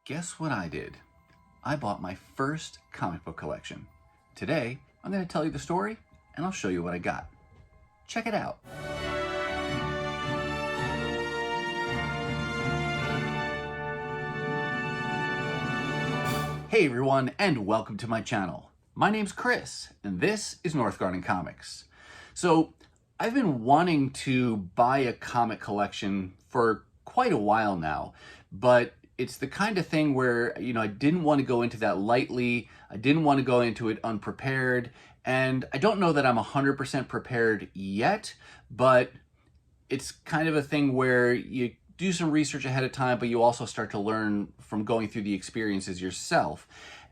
Guess what I did? I bought my first comic book collection. Today, I'm going to tell you the story and I'll show you what I got. Check it out. Hey everyone, and welcome to my channel. My name's Chris, and this is Northgarden Comics. So, I've been wanting to buy a comic collection for quite a while now, but it's the kind of thing where, I didn't want to go into that lightly. I didn't want to go into it unprepared, and I don't know that I'm 100% prepared yet, but it's kind of a thing where you do some research ahead of time, but you also start to learn from going through the experiences yourself.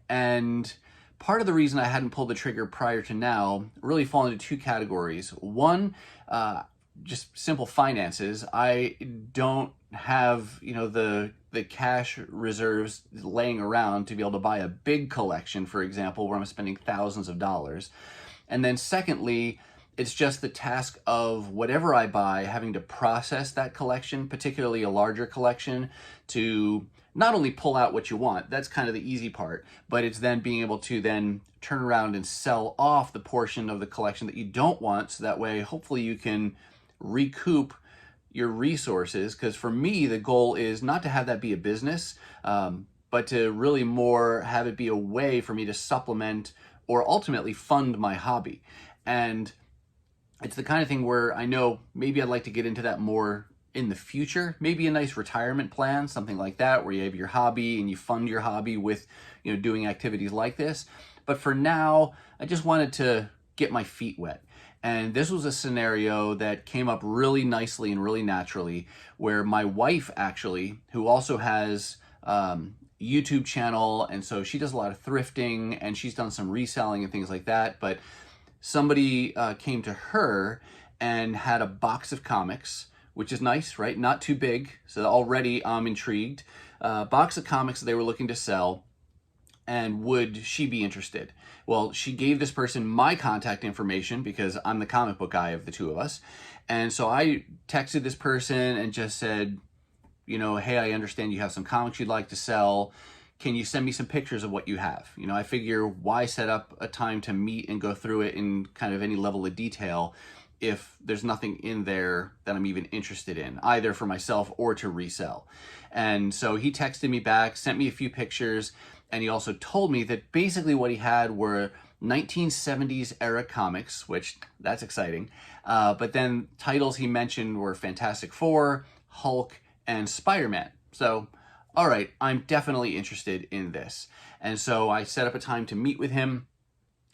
And part of the reason I hadn't pulled the trigger prior to now really fall into two categories. One, just simple finances. I don't have, the cash reserves laying around to be able to buy a big collection, for example, where I'm spending thousands of dollars. And then secondly, it's just the task of whatever I buy, having to process that collection, particularly a larger collection, to not only pull out what you want, that's kind of the easy part, but it's then being able to then turn around and sell off the portion of the collection that you don't want, so that way hopefully you can recoup your resources. Because for me, the goal is not to have that be a business, but to really more have it be a way for me to supplement or ultimately fund my hobby. And it's the kind of thing where I know maybe I'd like to get into that more in the future, maybe a nice retirement plan, something like that, where you have your hobby and you fund your hobby with, doing activities like this. But for now, I just wanted to get my feet wet. And this was a scenario that came up really nicely and really naturally, where my wife actually, who also has YouTube channel, and so she does a lot of thrifting and she's done some reselling and things like that, but somebody came to her and had a box of comics, which is nice, right? Not too big, so already I'm intrigued. Box of comics that they were looking to sell, and would she be interested? Well, she gave this person my contact information because I'm the comic book guy of the two of us. And so I texted this person and just said, hey, I understand you have some comics you'd like to sell. Can you send me some pictures of what you have? I figure why set up a time to meet and go through it in kind of any level of detail if there's nothing in there that I'm even interested in, either for myself or to resell. And so he texted me back, sent me a few pictures, and he also told me that basically what he had were 1970s era comics, which that's exciting. But then titles he mentioned were Fantastic Four, Hulk, and Spider-Man. So, all right, I'm definitely interested in this. And so I set up a time to meet with him,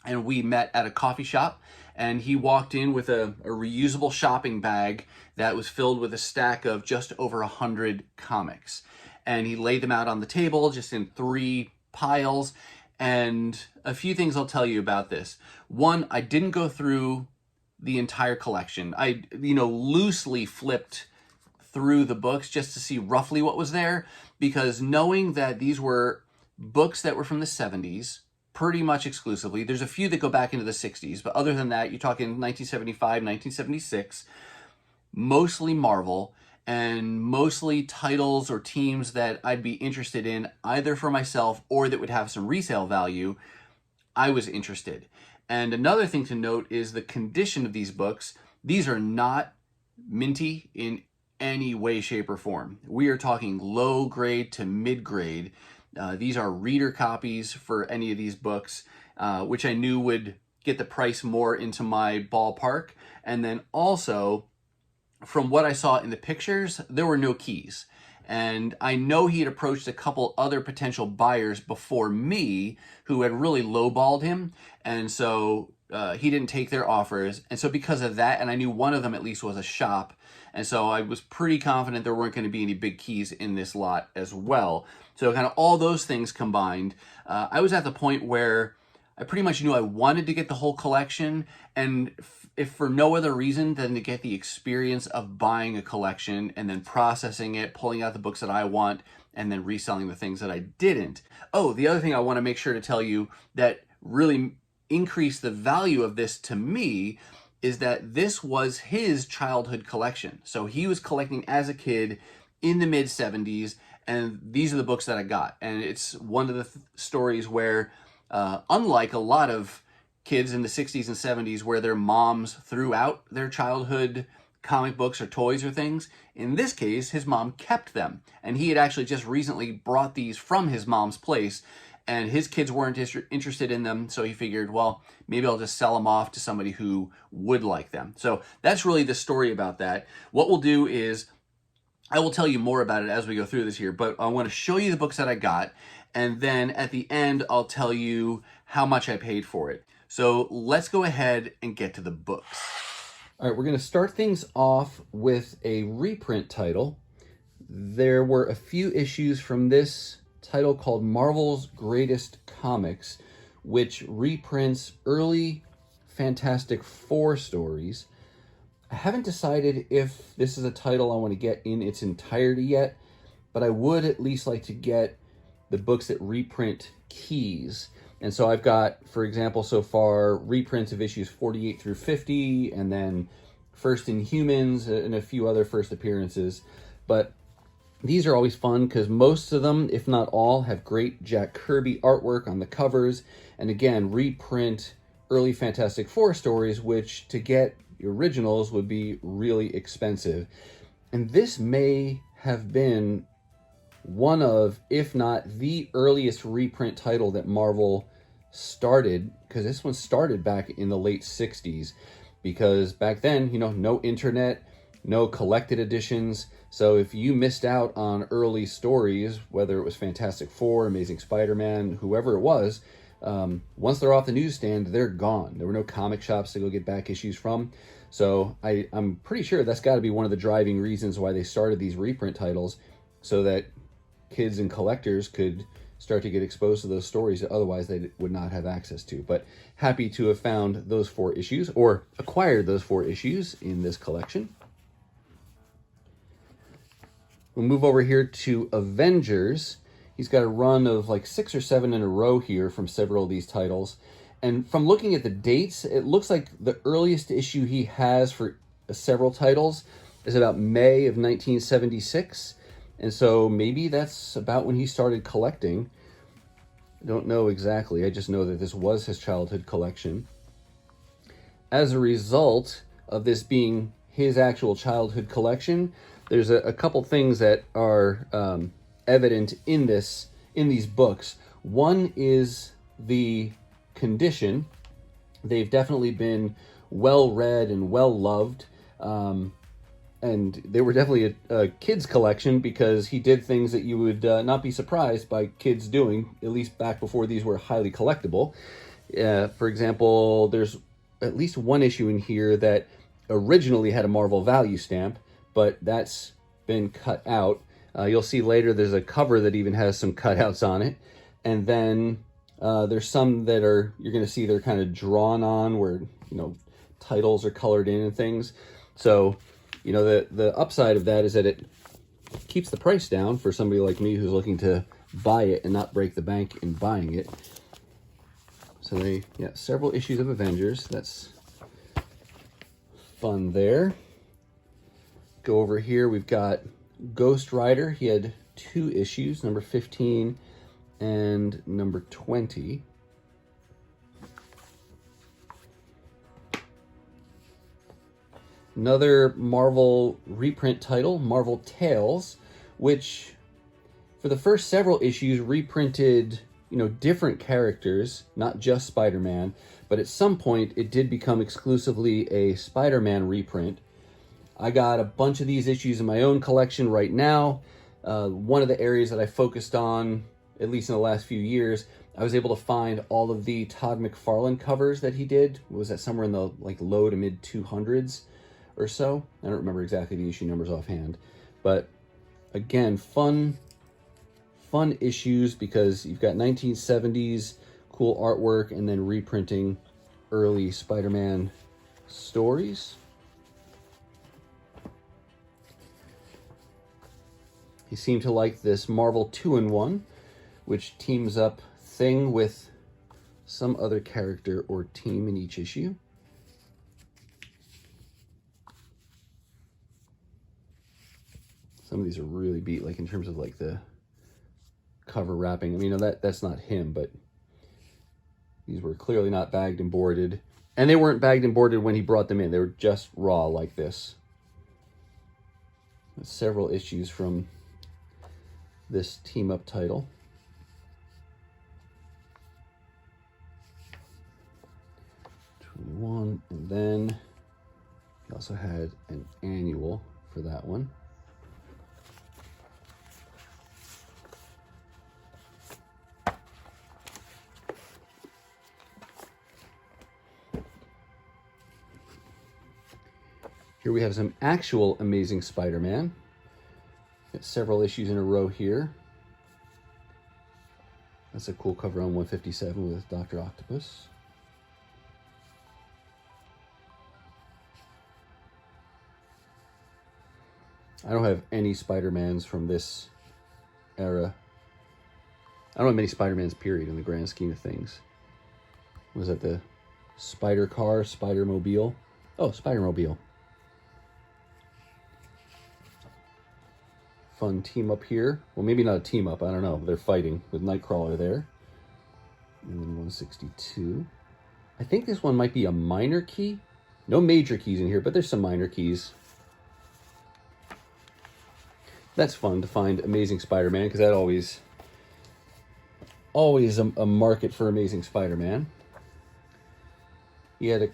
and we met at a coffee shop, and he walked in with a reusable shopping bag that was filled with a stack of just over 100 comics. And he laid them out on the table just in 3 piles. And a few things I'll tell you about this. One, I didn't go through the entire collection. I, loosely flipped through the books just to see roughly what was there, because knowing that these were books that were from the 70s, pretty much exclusively. There's a few that go back into the 60s, but other than that, you're talking 1975, 1976, mostly Marvel, and mostly titles or teams that I'd be interested in, either for myself or that would have some resale value. I was interested. And another thing to note is the condition of these books. These are not minty in any way, shape, or form. We are talking low grade to mid grade. These are reader copies for any of these books, which I knew would get the price more into my ballpark. And then also, from what I saw in the pictures, there were no keys. And I know he had approached a couple other potential buyers before me who had really lowballed him. And so he didn't take their offers. And so because of that, and I knew one of them at least was a shop, and so I was pretty confident there weren't going to be any big keys in this lot as well. So kind of all those things combined, I was at the point where I pretty much knew I wanted to get the whole collection, and if for no other reason than to get the experience of buying a collection and then processing it, pulling out the books that I want, and then reselling the things that I didn't. Oh, the other thing I want to make sure to tell you that really increased the value of this to me is that this was his childhood collection. So he was collecting as a kid in the mid 70s, and these are the books that I got. And it's one of the stories where, unlike a lot of kids in the 60s and 70s where their moms threw out their childhood comic books or toys or things, in this case, his mom kept them. And he had actually just recently brought these from his mom's place, and his kids weren't interested in them, so he figured, well, maybe I'll just sell them off to somebody who would like them. So that's really the story about that. What we'll do is, I will tell you more about it as we go through this here, but I want to show you the books that I got, and then at the end, I'll tell you how much I paid for it. So let's go ahead and get to the books. All right, we're going to start things off with a reprint title. There were a few issues from this title called Marvel's Greatest Comics, which reprints early Fantastic Four stories. I haven't decided if this is a title I want to get in its entirety yet, but I would at least like to get the books that reprint keys. And so I've got, for example, so far, reprints of issues 48 through 50, and then First Inhumans, and a few other first appearances. But these are always fun because most of them, if not all, have great Jack Kirby artwork on the covers. And again, reprint early Fantastic Four stories, which to get originals would be really expensive. And this may have been one of, if not the earliest reprint title that Marvel started, because this one started back in the late 60s, because back then, no internet, no collected editions. So if you missed out on early stories, whether it was Fantastic Four, Amazing Spider-Man, whoever it was, once they're off the newsstand, they're gone. There were no comic shops to go get back issues from. So I'm pretty sure that's got to be one of the driving reasons why they started these reprint titles, so that kids and collectors could start to get exposed to those stories that otherwise they would not have access to. But happy to have found those 4 issues, or acquired those 4 issues in this collection. We'll move over here to Avengers. He's got a run of like 6 or 7 in a row here from several of these titles. And from looking at the dates, it looks like the earliest issue he has for several titles is about May of 1976. And so maybe that's about when he started collecting. I don't know exactly. I just know that this was his childhood collection. As a result of this being his actual childhood collection, there's a couple things that are evident in these books. One is the condition. They've definitely been well read and well loved. And they were definitely a kid's collection, because he did things that you would not be surprised by kids doing, at least back before these were highly collectible. For example, there's at least one issue in here that originally had a Marvel value stamp, but that's been cut out. You'll see later there's a cover that even has some cutouts on it. And then there's some that you're going to see they're kind of drawn on, where, titles are colored in and things. So, the upside of that is that it keeps the price down for somebody like me who's looking to buy it and not break the bank in buying it. So several issues of Avengers. That's fun there. Go over here. We've got Ghost Rider. He had 2 issues, number 15 and number 20. Another Marvel reprint title, Marvel Tales, which for the first several issues reprinted, different characters, not just Spider-Man, but at some point it did become exclusively a Spider-Man reprint. I got a bunch of these issues in my own collection right now. One of the areas that I focused on, at least in the last few years, I was able to find all of the Todd McFarlane covers that he did. Was that somewhere in the low to mid 200s or so? I don't remember exactly the issue numbers offhand, but again, fun issues, because you've got 1970s cool artwork and then reprinting early Spider-Man stories. He seemed to like this Marvel 2-in-1, which teams up Thing with some other character or team in each issue. Some of these are really beat, in terms of the cover wrapping. I mean, that's not him, but these were clearly not bagged and boarded. And they weren't bagged and boarded when he brought them in. They were just raw like this. There's several issues from this team-up title. '21, and then he also had an annual for that one. Here we have some actual Amazing Spider-Man. Got several issues in a row here. That's a cool cover on 157 with Dr. Octopus. I don't have any Spider-Mans from this era. I don't have many Spider-Mans, period, in the grand scheme of things. Was that the Spider Car, Spider-Mobile? Oh, Spider-Mobile. Fun team up here. Well, maybe not a team up, I don't know. They're fighting with Nightcrawler there. And then 162. I think this one might be a minor key. No major keys in here, but there's some minor keys. That's fun to find Amazing Spider-Man, because that always a market for Amazing Spider-Man. He had a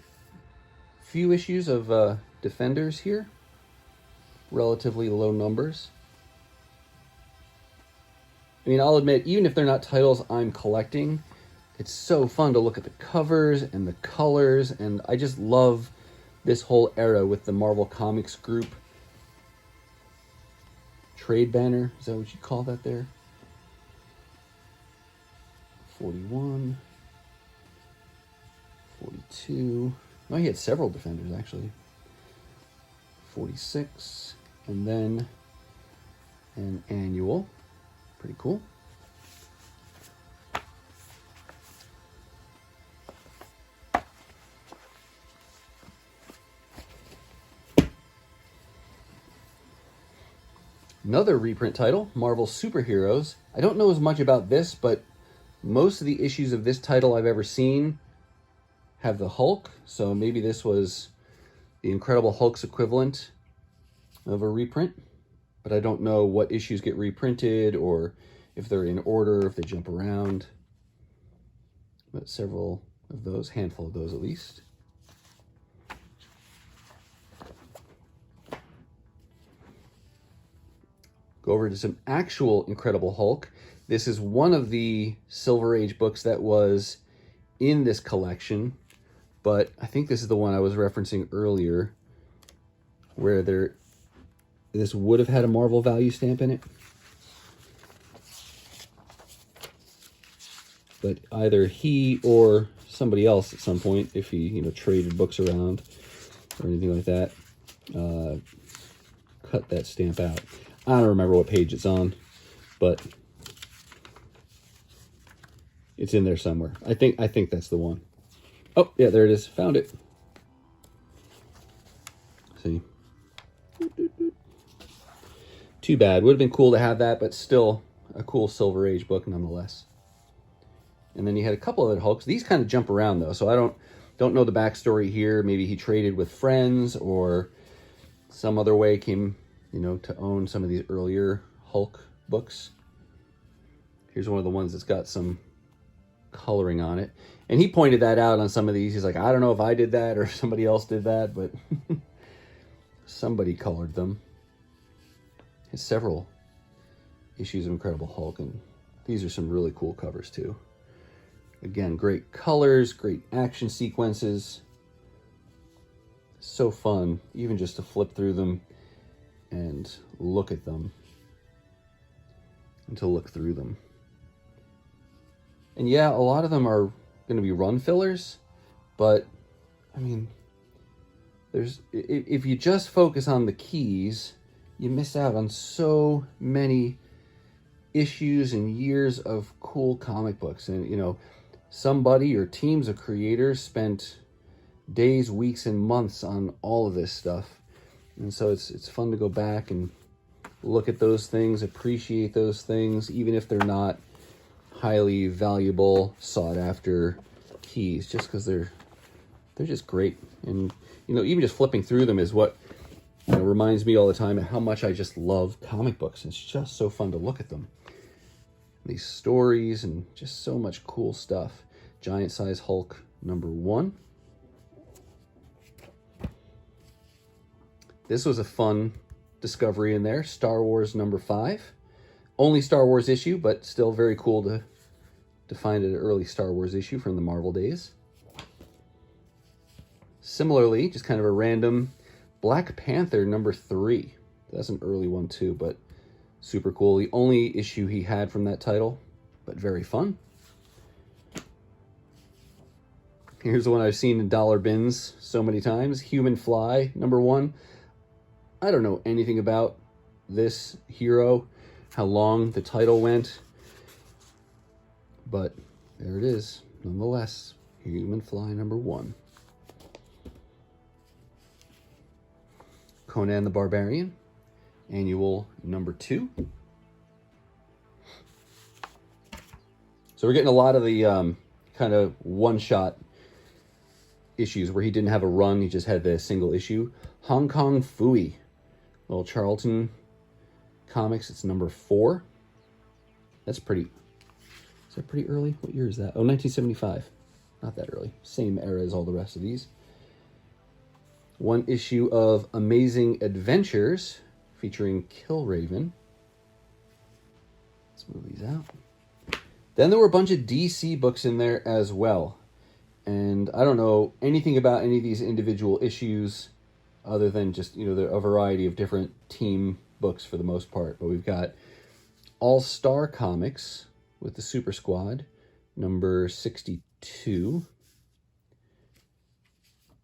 few issues of Defenders here. Relatively low numbers. I mean, I'll admit, even if they're not titles I'm collecting, it's so fun to look at the covers and the colors, and I just love this whole era with the Marvel Comics group. Trade banner, is that what you call that there? 41, 42. Oh, he had several Defenders, actually. 46, and then an annual. Pretty cool. Another reprint title, Marvel Superheroes. I don't know as much about this, but most of the issues of this title I've ever seen have the Hulk, so maybe this was the Incredible Hulk's equivalent of a reprint. But I don't know what issues get reprinted or if they're in order, if they jump around. But several of those, handful of those at least. Go over to some actual Incredible Hulk. This is one of the Silver Age books that was in this collection, but I think this is the one I was referencing earlier, where this would have had a Marvel value stamp in it. But either he or somebody else at some point, if he traded books around or anything like that, cut that stamp out. I don't remember what page it's on, but it's in there somewhere. I think that's the one. Oh, yeah, there it is. Found it. See? Too bad. Would have been cool to have that, but still a cool Silver Age book nonetheless. And then you had a couple other Hulks. These kind of jump around though, so I don't know the backstory here. Maybe he traded with friends or some other way came, to own some of these earlier Hulk books. Here's one of the ones that's got some coloring on it. And he pointed that out on some of these. He's like, I don't know if I did that or somebody else did that, but somebody colored them. Has several issues of Incredible Hulk, and these are some really cool covers too. Again, great colors, great action sequences. So fun, even just to flip through them and look at them. And to look through them. And yeah, a lot of them are going to be run fillers, but I mean, if you just focus on the keys, you miss out on so many issues and years of cool comic books. And, somebody or teams of creators spent days, weeks, and months on all of this stuff. And so it's fun to go back and look at those things, appreciate those things, even if they're not highly valuable, sought-after keys, just because they're just great. And even just flipping through them is what reminds me all the time of how much I just love comic books. It's just so fun to look at them. These stories and just so much cool stuff. Giant Size Hulk #1. This was a fun discovery in there. Star Wars #5. Only Star Wars issue, but still very cool to find an early Star Wars issue from the Marvel days. Similarly, just kind of a random Black Panther #3. That's an early one too, but super cool. The only issue he had from that title, but very fun. Here's the one I've seen in dollar bins so many times. Human Fly #1. I don't know anything about this hero, how long the title went, but there it is, nonetheless. Human Fly #1. Conan the Barbarian, annual #2. So we're getting a lot of the kind of one-shot issues where he didn't have a run, he just had the single issue. Hong Kong Phooey, little Charlton Comics, it's #4. That's pretty, is that pretty early? What year is that? Oh, 1975. Not that early. Same era as all the rest of these. One issue of Amazing Adventures featuring Killraven. Let's move these out. Then there were a bunch of DC books in there as well. And I don't know anything about any of these individual issues other than just, a variety of different team books for the most part. But we've got All-Star Comics with the Super Squad, #62.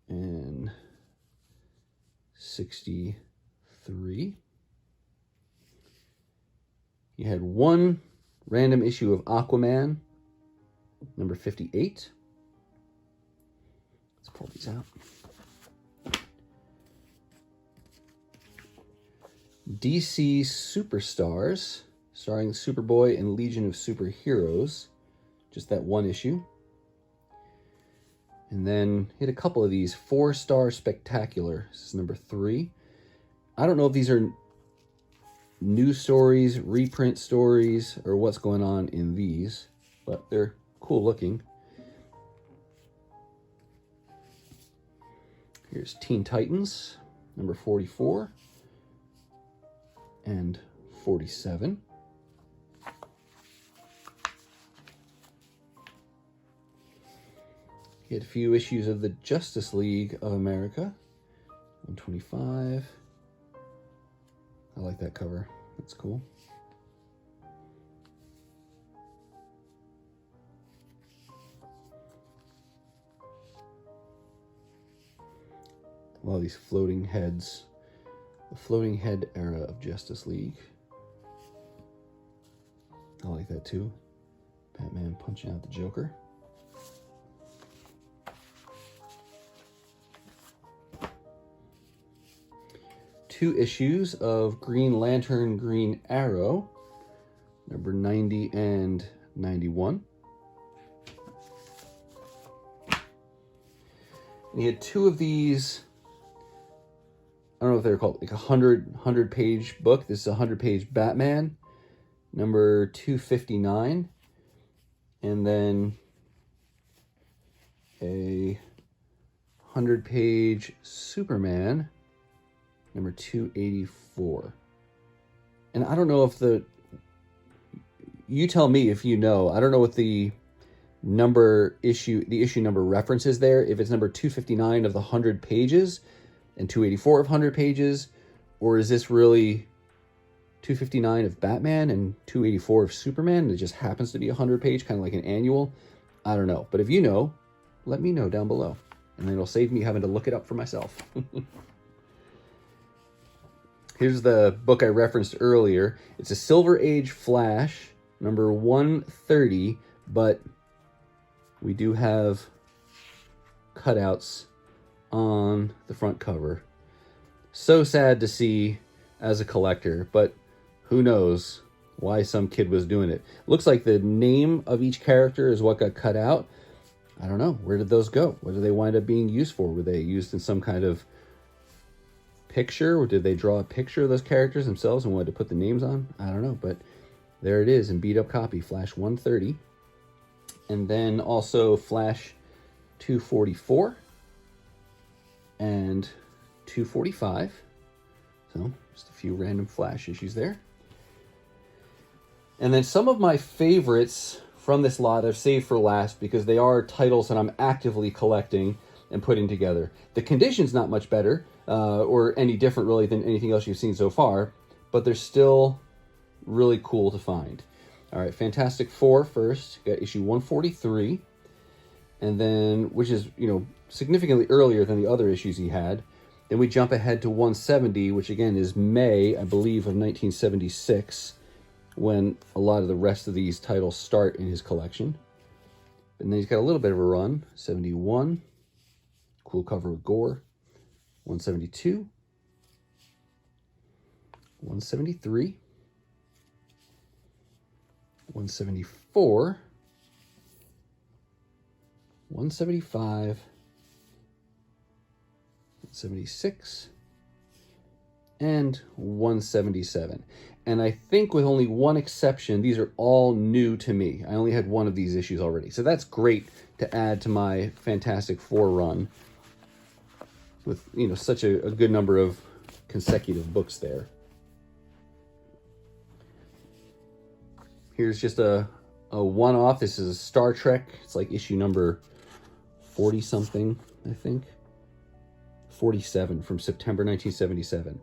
And 63. You had one random issue of Aquaman, #58. Let's pull these out. DC Superstars, starring Superboy and Legion of Superheroes. Just that one issue. And then hit a couple of these. 4-Star Spectacular. This is #3. I don't know if these are new stories, reprint stories, or what's going on in these, but they're cool looking. Here's Teen Titans, #44 and 47. Get a few issues of the Justice League of America, 125. I like that cover. That's cool. Wow, these floating heads. The floating head era of Justice League. I like that too. Batman punching out the Joker. Two issues of Green Lantern, Green Arrow, #90 and 91. And he had two of these, I don't know if they're called, like a 100-page book. This is a 100-page Batman, #259. And then a 100-page Superman, #284. And I don't know if you tell me if you know. I don't know what the issue number reference is there. If it's #259 of the 100 pages and 284 of 100 pages, or is this really 259 of Batman and 284 of Superman, and it just happens to be a 100-page, kind of like an annual? I don't know. But if you know, let me know down below, and then it'll save me having to look it up for myself. Here's the book I referenced earlier. It's a Silver Age Flash, #130, but we do have cutouts on the front cover. So sad to see as a collector, but who knows why some kid was doing it. Looks like the name of each character is what got cut out. I don't know. Where did those go? What did they wind up being used for? Were they used in some kind of picture, or did they draw a picture of those characters themselves and wanted to put the names on? I don't know, but there it is in beat up copy, Flash 130. And then also Flash 244 and 245. So just a few random Flash issues there. And then some of my favorites from this lot I've saved for last because they are titles that I'm actively collecting and putting together. The condition's not much better or any different really than anything else you've seen so far, but they're still really cool to find. All right, Fantastic Four first. Got issue 143, and then, which is, you know, significantly earlier than the other issues he had. Then we jump ahead to 170, which again is May, I believe, of 1976, when a lot of the rest of these titles start in his collection. And then he's got a little bit of a run. 71, cool cover with Gore. 172, 173, 174, 175, 176, and 177. And I think with only one exception, these are all new to me. I only had one of these issues already. So that's great to add to my Fantastic Four run with, you know, such a good number of consecutive books there. Here's just a one-off. This is Star Trek. It's like issue number 40-something, I think. 47 from September 1977.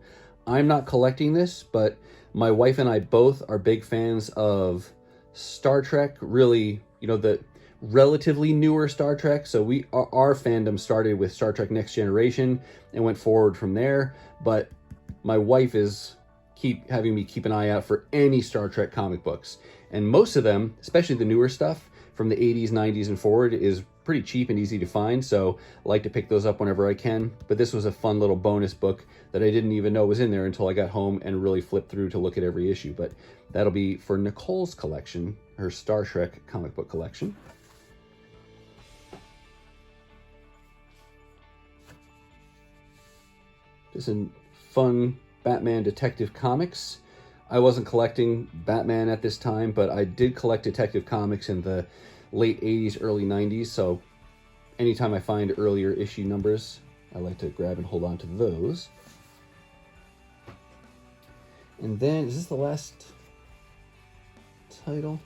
I'm not collecting this, but my wife and I both are big fans of Star Trek. Really, you know, the relatively newer Star Trek. So our fandom started with Star Trek Next Generation and went forward from there. But my wife is having me keep an eye out for any Star Trek comic books. And most of them, especially the newer stuff from the 80s, 90s, and forward, is pretty cheap and easy to find. So I like to pick those up whenever I can. But this was a fun little bonus book that I didn't even know was in there until I got home and really flipped through to look at every issue. But that'll be for Nicole's collection, her Star Trek comic book collection. Just a fun Batman Detective Comics. I wasn't collecting Batman at this time, but I did collect Detective Comics in the late 80s, early 90s, so anytime I find earlier issue numbers, I like to grab and hold on to those. And then, is this the last title?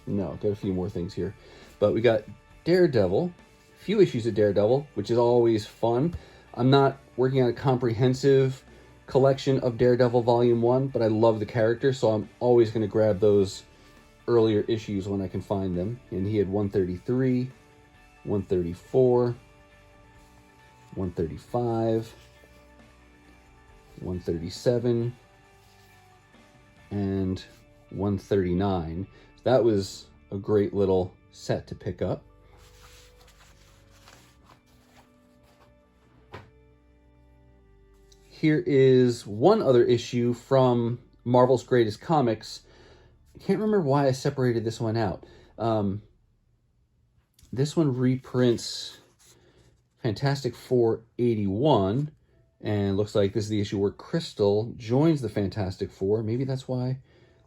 No, got a few more things here. But we got Daredevil, a few issues of Daredevil, which is always fun. I'm not working on a comprehensive collection of Daredevil Volume 1, but I love the character, so I'm always going to grab those earlier issues when I can find them. And he had 133, 134, 135, 137, and 139. So that was a great little set to pick up. Here is one other issue from Marvel's Greatest Comics. I can't remember why I separated this one out. This one reprints Fantastic Four 81, and looks like this is the issue where Crystal joins the Fantastic Four. Maybe that's why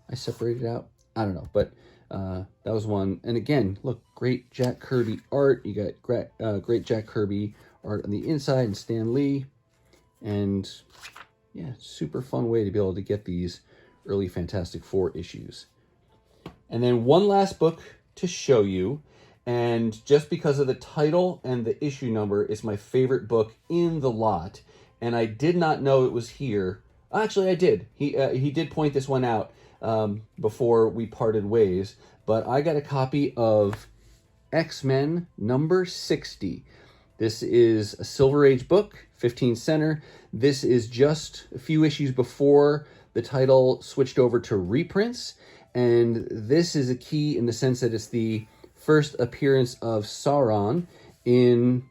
I separated it out. I don't know, but that was one. And again, look, great Jack Kirby art. You got great Jack Kirby art on the inside and Stan Lee. And yeah, super fun way to be able to get these early Fantastic Four issues. And then one last book to show you, and just because of the title and the issue number, it's my favorite book in the lot, and I did not know it was here. Actually, I did. He did point this one out before we parted ways, but I got a copy of X-Men number 60. This is a Silver Age book, 15 center. This is just a few issues before the title switched over to reprints. And this is a key in the sense that it's the first appearance of Sauron in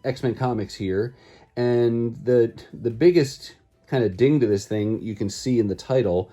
X-Men comics here. And the biggest kind of ding to this thing you can see in the title.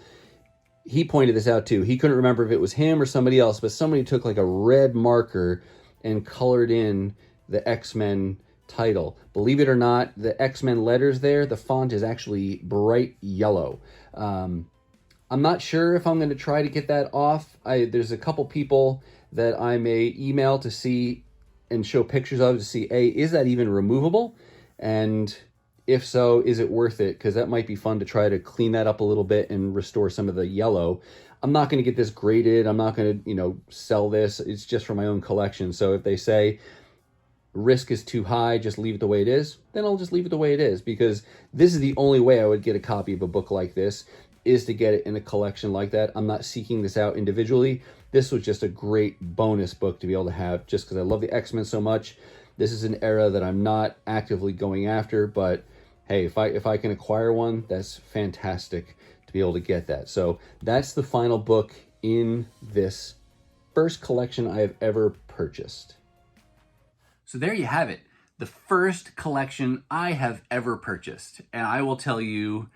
He pointed this out too. He couldn't remember if it was him or somebody else, but somebody took like a red marker and colored in the X-Men title. Believe it or not, the X-Men letters there, the font is actually bright yellow. I'm not sure if I'm going to try to get that off. There's a couple people that I may email to see and show pictures of to see, is that even removable? And if so, is it worth it? Because that might be fun to try to clean that up a little bit and restore some of the yellow. I'm not going to get this graded. I'm not going to, sell this. It's just for my own collection. So if they say risk is too high, just leave it the way it is, then I'll just leave it the way it is, because this is the only way I would get a copy of a book like this, is to get it in a collection like that. I'm not seeking this out individually. This was just a great bonus book to be able to have, just because I love the X-Men so much. This is an era that I'm not actively going after, but hey, if I can acquire one, that's fantastic to be able to get that. So that's the final book in this first collection I have ever purchased. So there you have it, the first collection I have ever purchased. And I will tell you,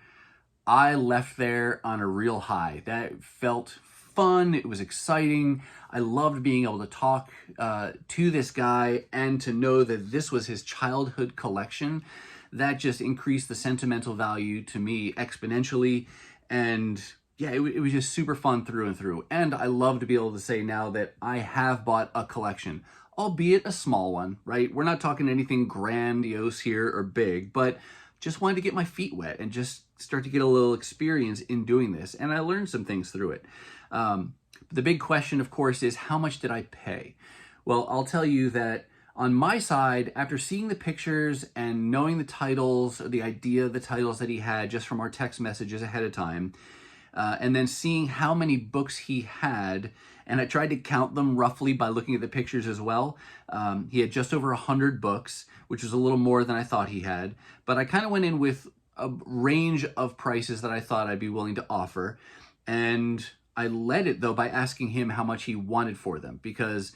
I left there on a real high. That felt fun. It was exciting. I loved being able to talk to this guy and to know that this was his childhood collection. That just increased the sentimental value to me exponentially. And yeah, it was just super fun through and through. And I love to be able to say now that I have bought a collection, albeit a small one, right? We're not talking anything grandiose here or big, but just wanted to get my feet wet and just start to get a little experience in doing this. And I learned some things through it. The big question, of course, is how much did I pay? Well, I'll tell you that on my side, after seeing the pictures and knowing the titles, or the idea of the titles that he had just from our text messages ahead of time, and then seeing how many books he had, and I tried to count them roughly by looking at the pictures as well. He had just over 100 books, which was a little more than I thought he had. But I kind of went in with a range of prices that I thought I'd be willing to offer. And I led it, though, by asking him how much he wanted for them. Because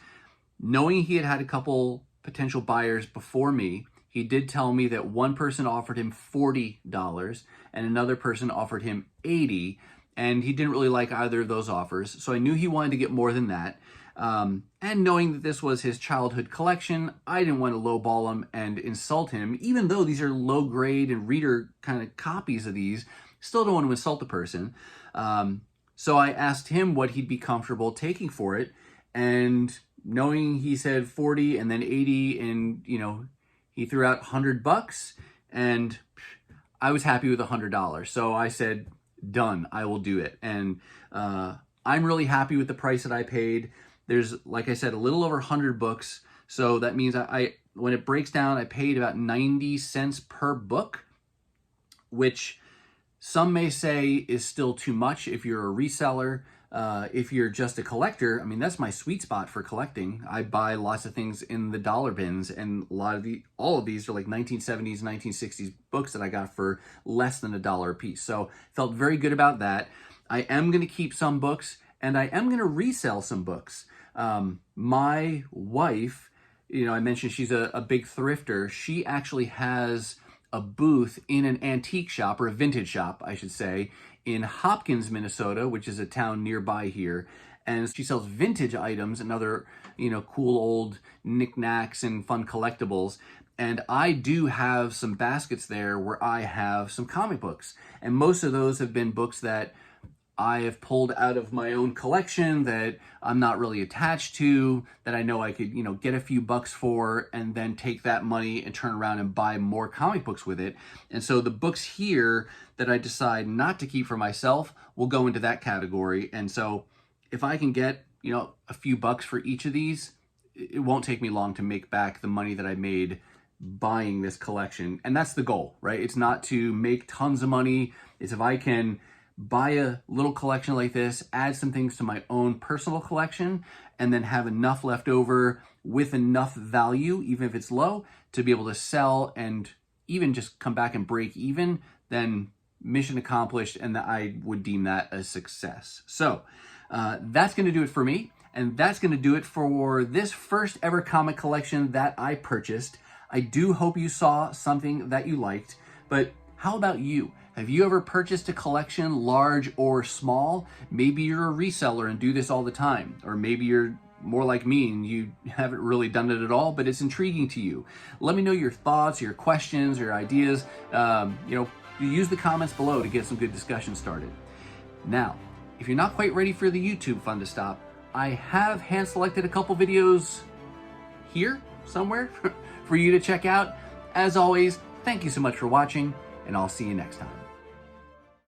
knowing he had had a couple potential buyers before me, he did tell me that one person offered him $40 and another person offered him $80. And he didn't really like either of those offers. So I knew he wanted to get more than that. And knowing that this was his childhood collection, I didn't want to lowball him and insult him, even though these are low grade and reader kind of copies of these. Still don't want to insult the person. So I asked him what he'd be comfortable taking for it. And knowing he said 40 and then 80, and he threw out $100, and I was happy with $100. So I said, done, I will do it. And I'm really happy with the price that I paid. There's, like I said, a little over 100 books. So that means I when it breaks down, I paid about 90 cents per book, which some may say is still too much if you're a reseller. If you're just a collector, I mean, that's my sweet spot for collecting. I buy lots of things in the dollar bins, and all of these are like 1970s, 1960s books that I got for less than $1 a piece. So felt very good about that. I am going to keep some books, and I am going to resell some books. My wife, I mentioned she's a big thrifter. She actually has a booth in an antique shop, or a vintage shop, I should say, in Hopkins, Minnesota, which is a town nearby here. And she sells vintage items and other, cool old knickknacks and fun collectibles. And I do have some baskets there where I have some comic books. And most of those have been books that I have pulled out of my own collection that I'm not really attached to, that I know I could, get a few bucks for, and then take that money and turn around and buy more comic books with it. And so the books here that I decide not to keep for myself will go into that category. And so if I can get, a few bucks for each of these, it won't take me long to make back the money that I made buying this collection. And that's the goal, right? It's not to make tons of money. It's if I can buy a little collection like this, add some things to my own personal collection, and then have enough left over with enough value, even if it's low, to be able to sell and even just come back and break even, then mission accomplished, and I would deem that a success. So that's going to do it for me, and that's going to do it for this first ever comic collection that I purchased. I do hope you saw something that you liked, but how about you? Have you ever purchased a collection, large or small? Maybe you're a reseller and do this all the time, or maybe you're more like me and you haven't really done it at all, but it's intriguing to you. Let me know your thoughts, your questions, your ideas. Use the comments below to get some good discussion started. Now, if you're not quite ready for the YouTube fun to stop, I have hand selected a couple videos here somewhere for you to check out. As always, thank you so much for watching, and I'll see you next time.